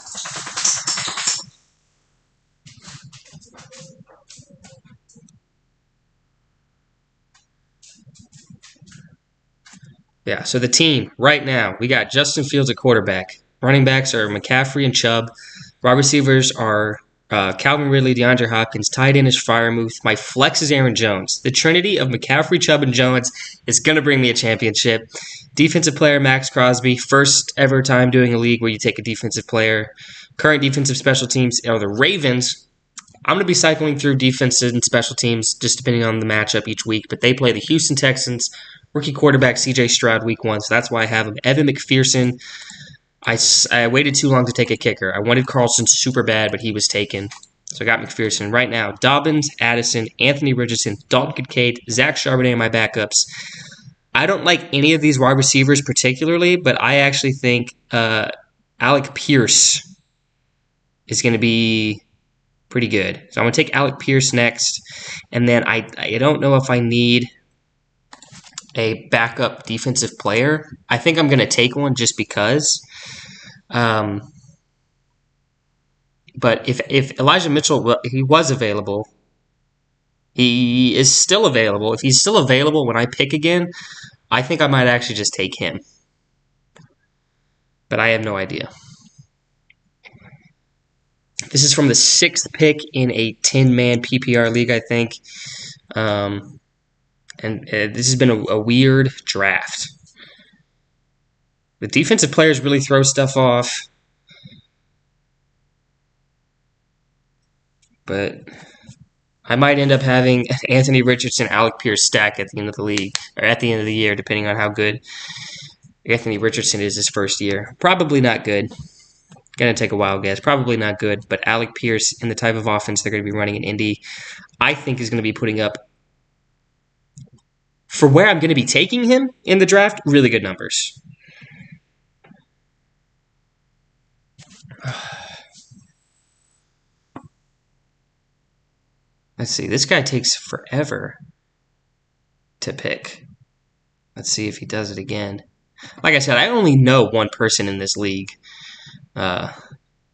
Yeah, so the team right now, we got Justin Fields at quarterback. Running backs are McCaffrey and Chubb. Wide receivers are Calvin Ridley, DeAndre Hopkins. Tight end is Freiermuth. My flex is Aaron Jones. The trinity of McCaffrey, Chubb, and Jones is going to bring me a championship. Defensive player, Max Crosby. First ever time doing a league where you take a defensive player. Current defensive special teams are the Ravens. I'm going to be cycling through defense and special teams just depending on the matchup each week, but they play the Houston Texans. Rookie quarterback C.J. Stroud week 1, so that's why I have him. Evan McPherson. I waited too long to take a kicker. I wanted Carlson super bad, but he was taken. So I got McPherson. Right now, Dobbins, Addison, Anthony Richardson, Dalton Kincaid, Zach Charbonnet are my backups. I don't like any of these wide receivers particularly, but I actually think Alec Pierce is going to be pretty good. So I'm going to take Alec Pierce next, and then I don't know if I need a backup defensive player. I think I'm going to take one just because. But if Elijah Mitchell, he was available, he is still available. If he's still available when I pick again, I think I might actually just take him. But I have no idea. This is from the 6th pick in a 10-man PPR league, I think. And this has been a weird draft. The defensive players really throw stuff off. But I might end up having Anthony Richardson, Alec Pierce stack at the end of the league, or at the end of the year, depending on how good Anthony Richardson is his first year. Probably not good. Gonna take a wild guess. Probably not good, but Alec Pierce and the type of offense they're going to be running in Indy, I think is going to be putting up, for where I'm going to be taking him in the draft, really good numbers. Let's see. This guy takes forever to pick. Let's see if he does it again. Like I said, I only know one person in this league.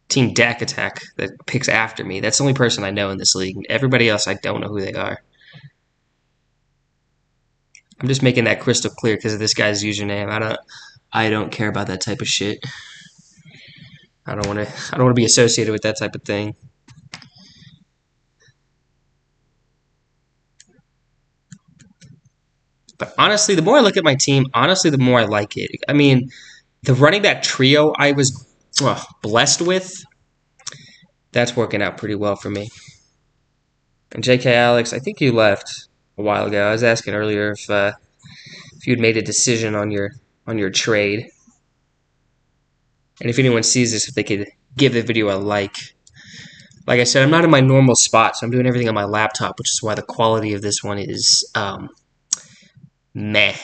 Team Dak Attack that picks after me. That's the only person I know in this league. Everybody else, I don't know who they are. I'm just making that crystal clear because of this guy's username. I don't care about that type of shit. I don't want to be associated with that type of thing. But honestly, the more I look at my team, the more I like it. I mean, the running back trio I was blessed with, that's working out pretty well for me. And J.K. Alex, I think you left a while ago. I was asking earlier if you'd made a decision on your trade. And if anyone sees this, if they could give the video a like. Like I said, I'm not in my normal spot, so I'm doing everything on my laptop, which is why the quality of this one is meh.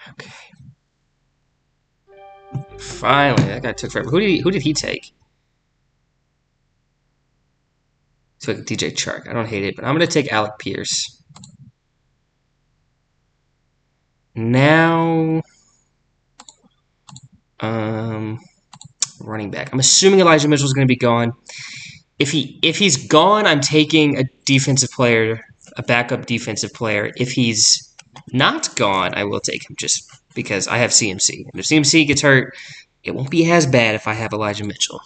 Okay. Finally, that guy took forever. Who did he take? Took DJ Chark. I don't hate it, but I'm gonna take Alec Pierce. Now, running back. I'm assuming Elijah Mitchell is gonna be gone. If he's gone, I'm taking a defensive player, a backup defensive player. If he's not gone, I will take him just because I have CMC. And if CMC gets hurt, it won't be as bad if I have Elijah Mitchell.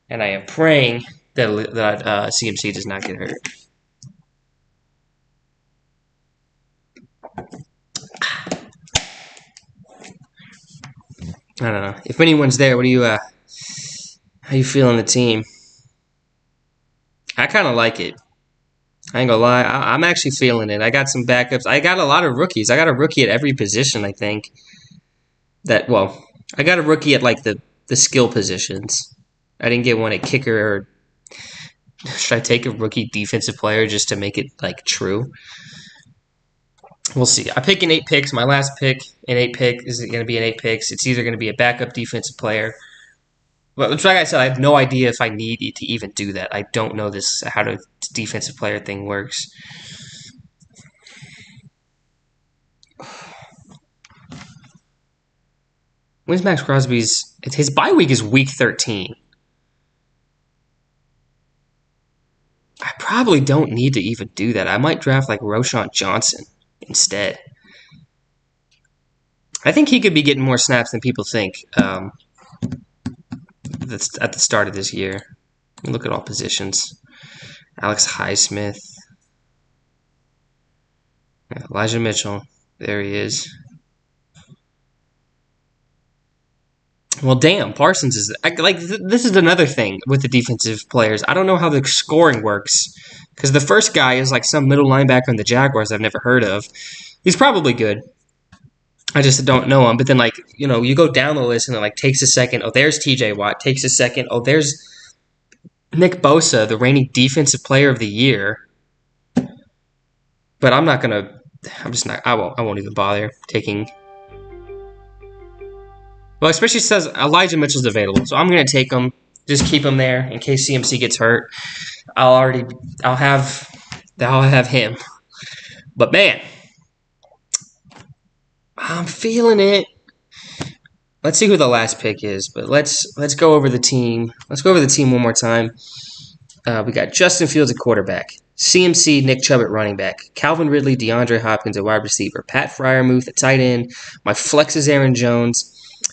And I am praying that CMC does not get hurt. I don't know. If anyone's there, what do you how you feeling the team? I kind of like it. I ain't gonna lie. I'm actually feeling it. I got some backups. I got a lot of rookies. I got a rookie at every position, I think. I got a rookie at like the skill positions. I didn't get one at kicker. Or should I take a rookie defensive player just to make it like true? We'll see. I pick in 8 picks. My last pick in 8 picks is going to be in 8 picks. It's either going to be a backup defensive player. But like I said, I have no idea if I need to even do that. I don't know how the defensive player thing works. When's Max Crosby's? His bye week is week 13. I probably don't need to even do that. I might draft like Roschon Johnson instead. I think he could be getting more snaps than people think at the start of this year. Look at all positions. Alex Highsmith. Elijah Mitchell. There he is. Well, damn, Parsons is this is another thing with the defensive players. I don't know how the scoring works because the first guy is like some middle linebacker in the Jaguars I've never heard of. He's probably good. I just don't know him. But then, like, you know, you go down the list and it like takes a second. Oh, there's T.J. Watt. Takes a second. Oh, there's Nick Bosa, the reigning defensive player of the year. But I'm not gonna. I'm just not. I won't even bother taking. Well, especially says Elijah Mitchell's available, so I'm gonna take him. Just keep him there in case CMC gets hurt. I'll have him. But man, I'm feeling it. Let's see who the last pick is, but let's go over the team. Let's go over the team one more time. We got Justin Fields at quarterback, CMC, Nick Chubb at running back, Calvin Ridley, DeAndre Hopkins at wide receiver, Pat Freiermuth at tight end. My flex is Aaron Jones.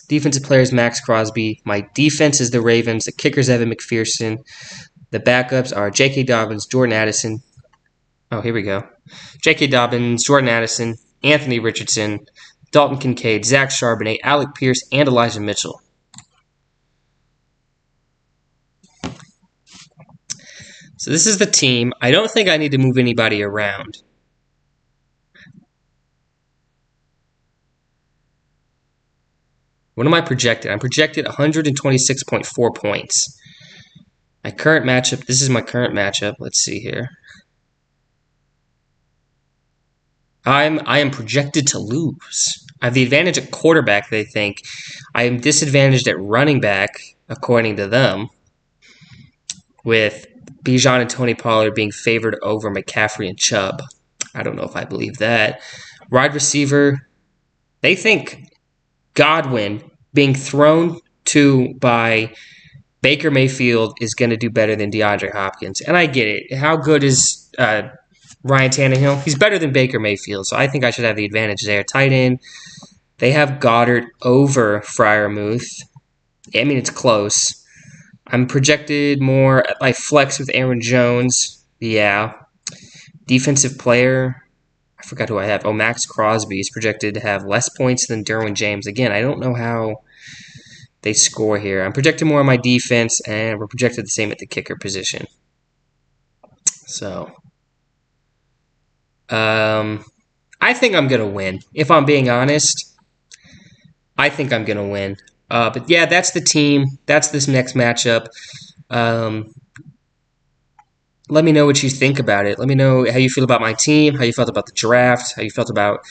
Defensive players Max Crosby. My defense is the Ravens. The kickers Evan McPherson. The backups are J.K. Dobbins, Jordan Addison. Oh, here we go. J.K. Dobbins, Jordan Addison, Anthony Richardson, Dalton Kincaid, Zach Charbonnet, Alec Pierce, and Elijah Mitchell. So this is the team. I don't think I need to move anybody around. What am I projected? I'm projected 126.4 points. My current matchup, this is my current matchup. Let's see here. I am projected to lose. I have the advantage at quarterback, they think. I am disadvantaged at running back, according to them, with Bijan and Tony Pollard being favored over McCaffrey and Chubb. I don't know if I believe that. Wide receiver, they think Godwin being thrown to by Baker Mayfield is going to do better than DeAndre Hopkins. And I get it. How good is Ryan Tannehill? He's better than Baker Mayfield, so I think I should have the advantage there. Tight end, they have Goddard over Freiermuth. I mean, it's close. I'm projected more at my flex with Aaron Jones. Yeah. Defensive player, I forgot who I have. Oh, Max Crosby is projected to have less points than Derwin James. Again, I don't know how they score here. I'm projected more on my defense, and we're projected the same at the kicker position. So, I think I'm going to win. If I'm being honest, I think I'm going to win. But yeah, that's the team. That's this next matchup. Let me know what you think about it. Let me know how you feel about my team, how you felt about the draft, how you felt about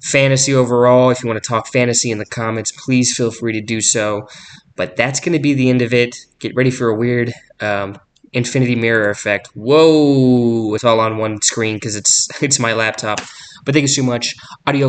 fantasy overall. If you want to talk fantasy in the comments, please feel free to do so. But that's going to be the end of it. Get ready for a weird infinity mirror effect. Whoa! It's all on one screen because it's my laptop. But thank you so much. Adios.